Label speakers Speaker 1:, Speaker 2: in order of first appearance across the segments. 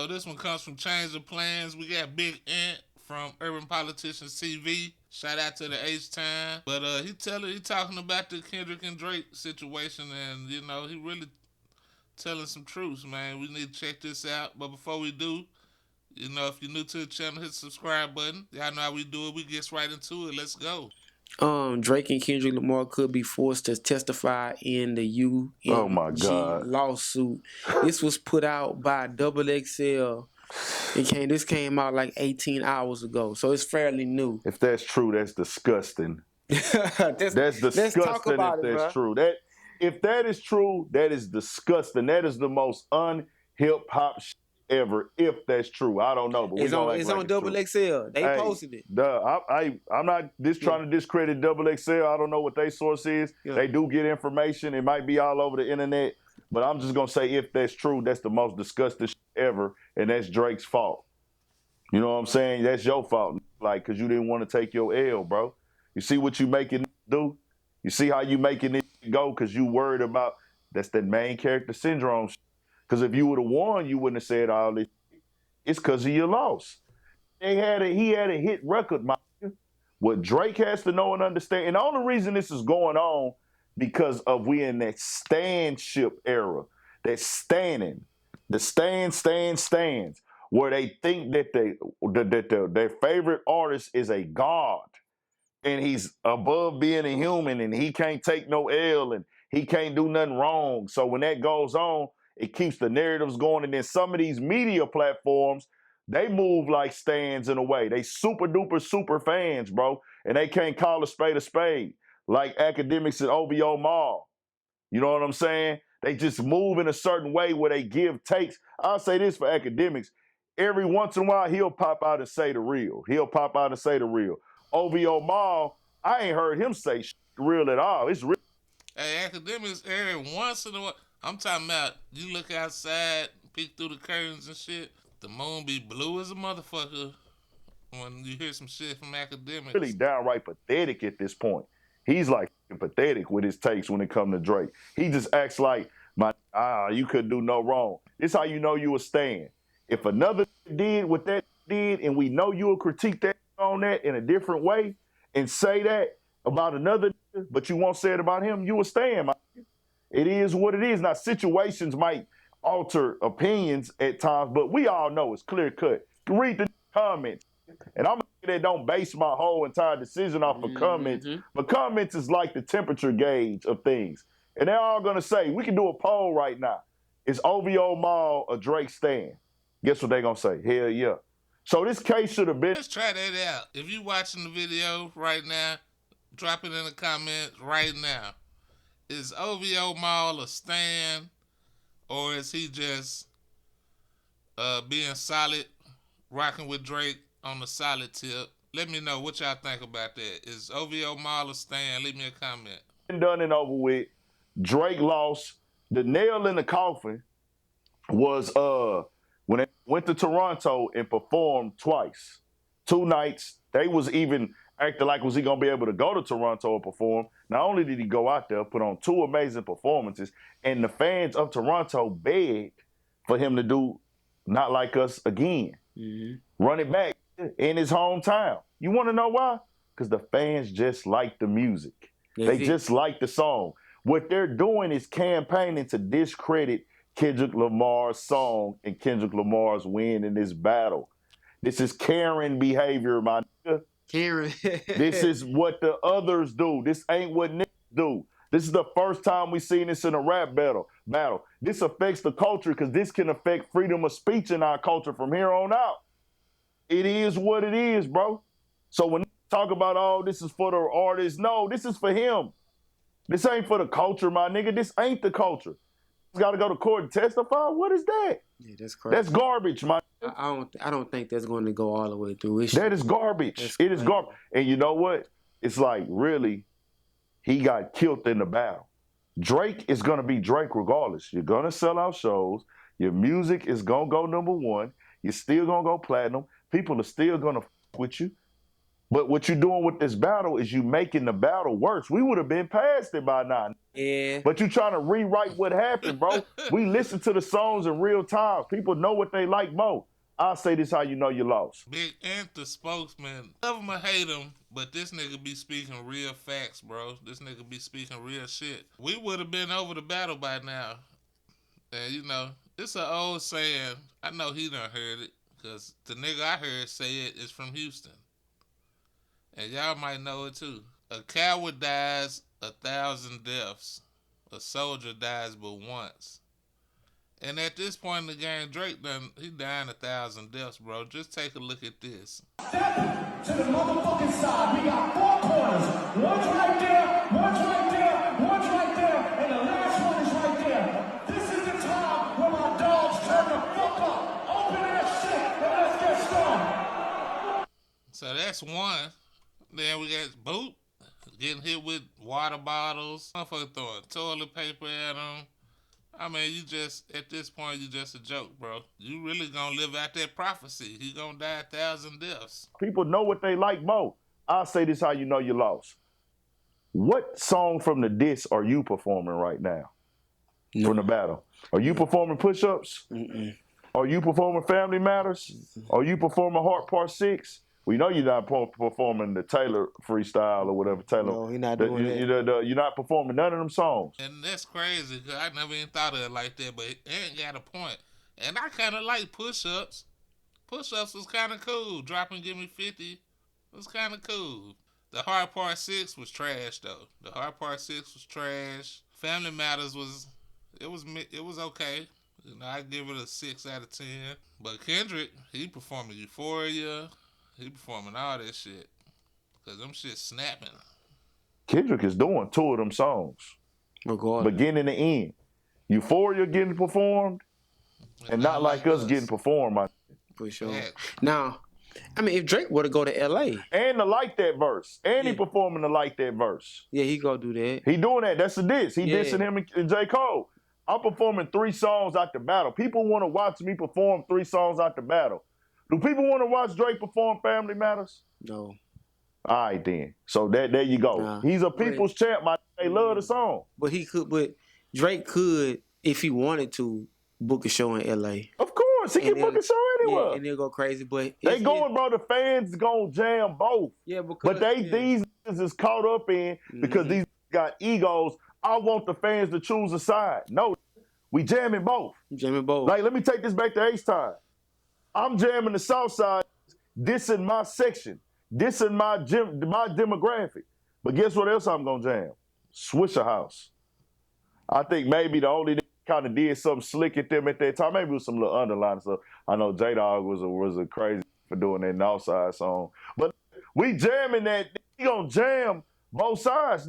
Speaker 1: So this one comes from Change of Plans. We got Big Ant from Urban Politicians TV. Shout out to the H Time. But he talking about the Kendrick and Drake situation, and he really telling some truths, man. We need to check this out. But before we do, if you're new to the channel, hit the subscribe button. Y'all know how we do it. We get right into it. Let's go.
Speaker 2: Drake and Kendrick Lamar could be forced to testify in the
Speaker 3: Oh my
Speaker 2: UMG
Speaker 3: God.
Speaker 2: lawsuit. This was put out by Double XL. This came out like 18 hours ago, so it's fairly new.
Speaker 3: If that's true, that's disgusting. That's
Speaker 2: Let's talk
Speaker 3: disgusting
Speaker 2: about
Speaker 3: if
Speaker 2: it,
Speaker 3: that's
Speaker 2: bro.
Speaker 3: true. If that is true, that is disgusting. That is the most un-hip hop ever. If that's true, I don't know, but
Speaker 2: It's on Double XL. They posted it.
Speaker 3: I'm not just trying to discredit Double XL. I don't know what their source is.
Speaker 2: Yeah.
Speaker 3: They do get information. It might be all over the internet, but I'm just gonna say if that's true, that's the most disgusting ever, and that's Drake's fault. You know what I'm saying? That's your fault, like, cause you didn't want to take your L, bro. You see what you making do? You see how you making it go? Cause you worried about that's that main character syndrome. Cause if you would have won, you wouldn't have said all this. It's cause of your loss. He had a hit record, my. What Drake has to know and understand, and the only reason this is going on because of we in that standship era, that standing, the stands, where they think that their favorite artist is a god, and he's above being a human, and he can't take no L, and he can't do nothing wrong. So when that goes on, it keeps the narratives going, and then some of these media platforms, they move like stands in a way. They super duper super fans, bro, and they can't call a spade, like academics at OVO Mall. You know what I'm saying? They just move in a certain way where they give takes. I'll say this for academics. Every once in a while, he'll pop out and say the real. OVO Mall, I ain't heard him say real at all. It's real.
Speaker 1: Hey, academics, every once in a while. I'm talking about you look outside, peek through the curtains and shit. The moon be blue as a motherfucker when you hear some shit from academics.
Speaker 3: Really downright pathetic at this point. He's like pathetic with his takes when it comes to Drake. He just acts like you couldn't do no wrong. This how you know you a stand. If another did what that did, and we know you'll critique that on that in a different way and say that about another, but you won't say it about him, you a stand. It is what it is. Now situations might alter opinions at times, but we all know it's clear cut. Read the comments. And I'm that don't base my whole entire decision off of comments, but comments is like the temperature gauge of things. And they're all gonna say, we can do a poll right now. Is OVO Mall a Drake stan? Guess what they're gonna say? Hell yeah. So this case should have been.
Speaker 1: Let's try that out. If you watching the video right now, drop it in the comments right now. Is OVO Mall a stan, or is he just being solid, rocking with Drake on the solid tip? Let me know what y'all think about that. Is OVO Mall a stan? Leave me a comment.
Speaker 3: Done and over with. Drake lost. The nail in the coffin was when they went to Toronto and performed twice. 2 nights. They was even acting like was he gonna be able to go to Toronto and perform. Not only did he go out there, put on 2 amazing performances, and the fans of Toronto begged for him to do Not Like Us again. Run it back in his hometown. You want to know why? Because the fans just like the music. They just like the song. What they're doing is campaigning to discredit Kendrick Lamar's song and Kendrick Lamar's win in this battle. This is Karen behavior, my nigga.
Speaker 2: Karen.
Speaker 3: This is what the others do. This ain't what niggas do. This is the first time we seen this in a rap battle. This affects the culture because this can affect freedom of speech in our culture from here on out. It is what it is, bro. So when talk about, oh, this is for the artist, no, this is for him. This ain't for the culture, my nigga. This ain't the culture. He's got to go to court and testify. What is that?
Speaker 2: Yeah, that's crazy.
Speaker 3: That's garbage, my.
Speaker 2: I don't think that's going to go all the way through.
Speaker 3: That is garbage. It is garbage. And you know what? It's like, really, he got killed in the battle. Drake is going to be Drake regardless. You're going to sell out shows. Your music is going to go #1. You're still going to go platinum. People are still going to with you. But what you're doing with this battle is you making the battle worse. We would have been past it by now.
Speaker 2: Yeah.
Speaker 3: But you trying to rewrite what happened, bro. We listen to the songs in real time. People know what they like more. I'll say this how you know you lost.
Speaker 1: Big Ant, the spokesman. Love him or hate him, but this nigga be speaking real facts, bro. This nigga be speaking real shit. We would have been over the battle by now. And, you know, it's an old saying. I know he done heard it, because the nigga I heard say it is from Houston. And y'all might know it too. A coward dies 1,000 deaths. A soldier dies but once. And at this point in the game, Drake he dying 1,000 deaths, bro. Just take a look at this.
Speaker 4: Step to the motherfucking side. We got 4 corners. One's right there, one's right there, one's right there, and the last one is right there. This is the time where my dogs turn the fuck up. Open that shit and let's get started.
Speaker 1: So that's one. Then we got Boot getting hit with water bottles. Motherfucker throwing toilet paper at him. I mean, at this point, you just a joke, bro. You really gonna live out that prophecy. He gonna die 1,000 deaths.
Speaker 3: People know what they like more. I'll say this how you know you lost. What song from the diss are you performing right now?
Speaker 2: No.
Speaker 3: From the battle? Are you performing push-ups?
Speaker 2: Mm-mm.
Speaker 3: Are you performing Family Matters? Are you performing Heart Part 6? We know you're not performing the Taylor freestyle or whatever. Taylor.
Speaker 2: No, he's not doing that.
Speaker 3: You're not performing none of them songs.
Speaker 1: And that's crazy, because I never even thought of it like that, but Ant got a point. And I kind of like push-ups. Push-ups was kind of cool. Drop and give me 50 was kind of cool. The Hard Part 6 was trash, though. The Hard Part 6 was trash. Family Matters was okay. You know, I give it a 6 out of 10. But Kendrick, he performing Euphoria. He performing all that shit. Because them shit snapping.
Speaker 3: Kendrick is doing 2 of them songs.
Speaker 2: Regardless.
Speaker 3: Beginning to end. Euphoria getting performed, and not like us getting performed.
Speaker 2: For sure.
Speaker 1: Yeah.
Speaker 2: Now, I mean, if Drake were to go to L.A.
Speaker 3: And to like that verse. And he performing to like that verse.
Speaker 2: Yeah, he go do that.
Speaker 3: He doing that. That's a diss. He
Speaker 2: Yeah.
Speaker 3: dissing him and J. Cole. I'm performing 3 songs out the battle. People want to watch me perform 3 songs out the battle. Do people want to watch Drake perform Family Matters?
Speaker 2: No.
Speaker 3: All right, then. So there you go.
Speaker 2: Nah.
Speaker 3: He's a people's champ. They love the song.
Speaker 2: But Drake could, if he wanted to, book a show in L.A.
Speaker 3: Of course. He
Speaker 2: And
Speaker 3: can book a show anywhere.
Speaker 2: Yeah, and they'll go crazy. But
Speaker 3: They going, bro. The fans gonna jam both.
Speaker 2: Yeah, because
Speaker 3: But these niggas is caught up in because these got egos. I want the fans to choose a side. No, we jamming both.
Speaker 2: Jamming both.
Speaker 3: Like, let me take this back to H-Time. I'm jamming the South Side, dissing my section, dissing my demographic. But guess what else I'm gonna jam? Swisher House. I think maybe the only kind of did something slick at them at that time. Maybe it was some little underlying stuff. I know J-Dog was a crazy for doing that Northside song. But we jamming that. We gonna jam both sides.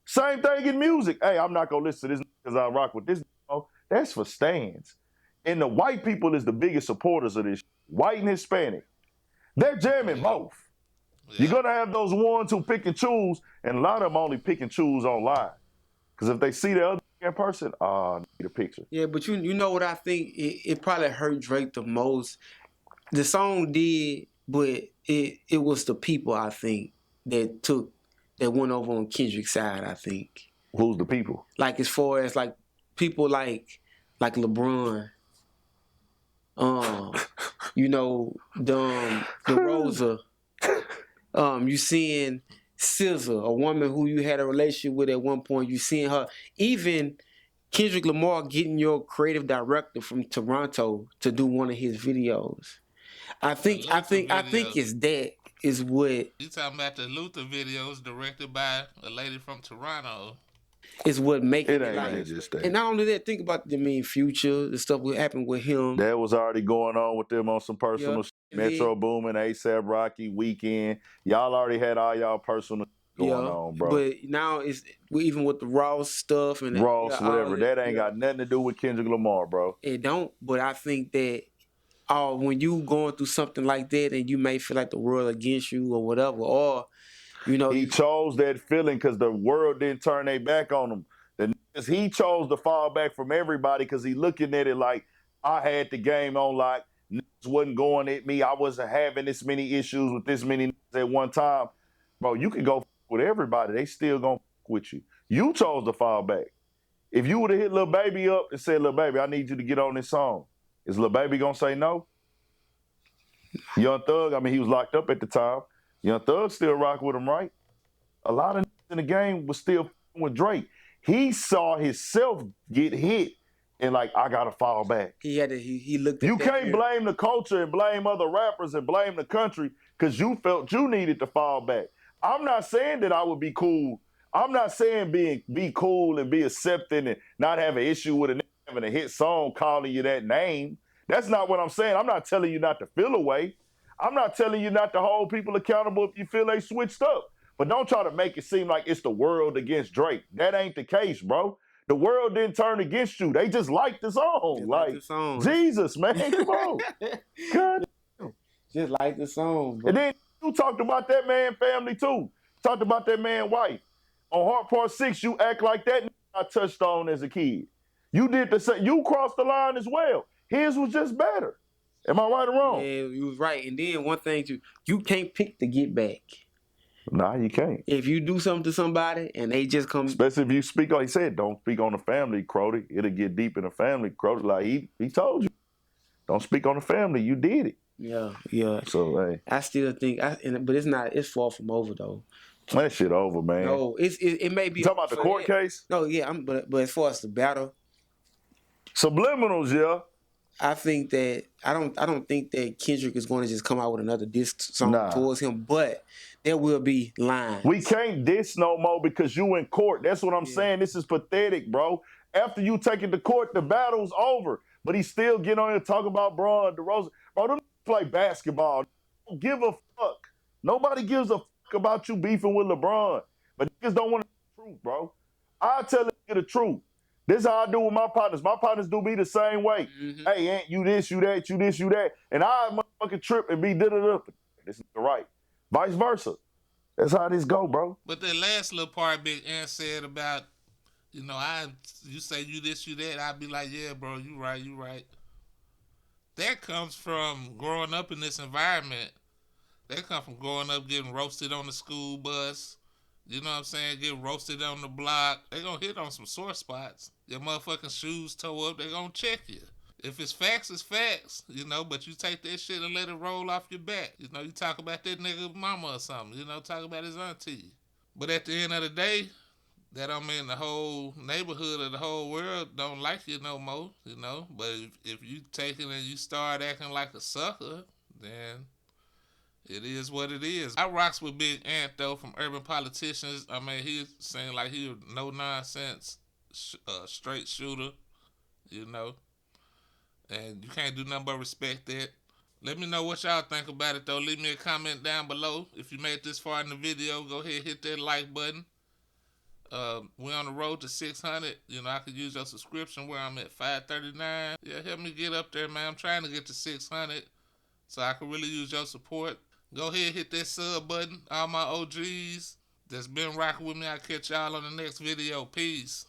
Speaker 3: Same thing in music. Hey, I'm not gonna listen to this because I rock with this. That's for stands. And the white people is the biggest supporters of this. White and Hispanic. They're jamming both.
Speaker 1: Yeah.
Speaker 3: You're going to have those ones who pick and choose, and a lot of them only pick and choose online. Because if they see the other in person, need a picture.
Speaker 2: Yeah, but you know what I think? It probably hurt Drake the most. The song did, but it was the people, I think, that went over on Kendrick's side, I think.
Speaker 3: Who's the people?
Speaker 2: Like, as far as, like, people like LeBron, you know, the Rosa, you seeing SZA, a woman who you had a relationship with at one point, you seeing her, even Kendrick Lamar getting your creative director from Toronto to do one of his videos. I think it's what
Speaker 1: You talking about the Luther videos directed by a lady from Toronto.
Speaker 2: is what making
Speaker 3: It
Speaker 2: it
Speaker 3: ain't
Speaker 2: like.
Speaker 3: just that.
Speaker 2: And not only that, think about Future, the stuff that happened with him.
Speaker 3: That was already going on with them on some personal shit.
Speaker 2: And then-
Speaker 3: Metro Boomin, ASAP Rocky, Weekend. Y'all already had all y'all personal going on, bro.
Speaker 2: But now it's even with the Ross stuff and
Speaker 3: Ross,
Speaker 2: all
Speaker 3: whatever. That ain't got nothing to do with Kendrick Lamar, bro.
Speaker 2: It don't. But I think that when you going through something like that and you may feel like the world against you or whatever, or you know,
Speaker 3: He chose that feeling because the world didn't turn their back on him. He chose to fall back from everybody because he looking at it like, I had the game on lock. niggas wasn't going at me. I wasn't having this many issues with this many niggas at one time. Bro, you can go with everybody. They still gonna with you. You chose to fall back. If you would have hit Lil Baby up and said, Lil Baby, I need you to get on this song, is Lil Baby gonna say no? Young Thug, I mean, he was locked up at the time. Young Thug still rock with him, right? A lot of niggas in the game was still with Drake. He saw himself get hit and like, I gotta fall back.
Speaker 2: He looked at
Speaker 3: You
Speaker 2: that
Speaker 3: can't
Speaker 2: here.
Speaker 3: blame the culture and blame other rappers and blame the country because you felt you needed to fall back. I'm not saying that I would be cool. I'm not saying be cool and be accepting and not have an issue with a nigga having a hit song calling you that name. That's not what I'm saying. I'm not telling you not to feel away. I'm not telling you not to hold people accountable if you feel they switched up. But don't try to make it seem like it's the world against Drake. That ain't the case, bro. The world didn't turn against you. They just liked the song.
Speaker 2: Just
Speaker 3: like
Speaker 2: the song.
Speaker 3: Jesus, man, come on. God.
Speaker 2: Just like the song, bro.
Speaker 3: And then you talked about that man family too. Talked about that man wife. On Heart Part 6, you act like that nigga I touched on as a kid. You did the same. You crossed the line as well. His was just better. Am I right or wrong?
Speaker 2: Yeah, you was right. And then one thing you can't pick to get back.
Speaker 3: Nah, you can't.
Speaker 2: If you do something to somebody and they just come,
Speaker 3: Especially if you speak on, he said, don't speak on the family, Crody. It'll get deep in the family. Crody, like he told you. Don't speak on the family. You did it.
Speaker 2: yeah.
Speaker 3: So, hey,
Speaker 2: I still think, but it's not. It's far from over though.
Speaker 3: that shit over, man.
Speaker 2: No, it may be.
Speaker 3: You talking about the
Speaker 2: for
Speaker 3: court
Speaker 2: that.
Speaker 3: case?
Speaker 2: No, yeah. But as far as the battle,
Speaker 3: Subliminals, yeah.
Speaker 2: I think that I don't think that Kendrick is going to just come out with another diss song
Speaker 3: Nah.
Speaker 2: towards him, but there will be lines.
Speaker 3: We can't diss no more because you in court. That's what I'm saying. This is pathetic, bro. After you take it to court, the battle's over. But he still get on here and talk about Braun, DeRozan. Bro, them play basketball. Don't give a fuck. Nobody gives a fuck about you beefing with LeBron. But niggas don't want the truth, bro. I tell you the truth. This is how I do with my partners. My partners do me the same way.
Speaker 2: Mhm.
Speaker 3: Hey, Ant, you this, you that, you this, you that. And I motherfucking trip and be da-da-da. This is right. Vice versa. That's how this go, bro.
Speaker 1: But the last little part Big Ant said about, you say you this, you that, I'd be like, yeah, bro, you right. That comes from growing up in this environment. That comes from growing up getting roasted on the school bus. You know what I'm saying? Get roasted on the block. They gonna hit on some sore spots. Your motherfucking shoes toe up, they gonna check you. If it's facts, it's facts, but you take that shit and let it roll off your back. You talk about that nigga mama or something, talk about his auntie. But at the end of the day, that don't mean the whole neighborhood or the whole world don't like you no more, But if you take it and you start acting like a sucker, then it is what it is. I rocks with Big Ant, though, from Urban Politicians. I mean, he saying like he was no nonsense, straight shooter, And you can't do nothing but respect that. Let me know what y'all think about it, though. Leave me a comment down below. If you made it this far in the video, go ahead and hit that like button. We're on the road to 600. I could use your subscription where I'm at 539. Yeah, help me get up there, man. I'm trying to get to 600, so I can really use your support. Go ahead, hit that sub button. All my OGs that's been rocking with me, I'll catch y'all on the next video. Peace.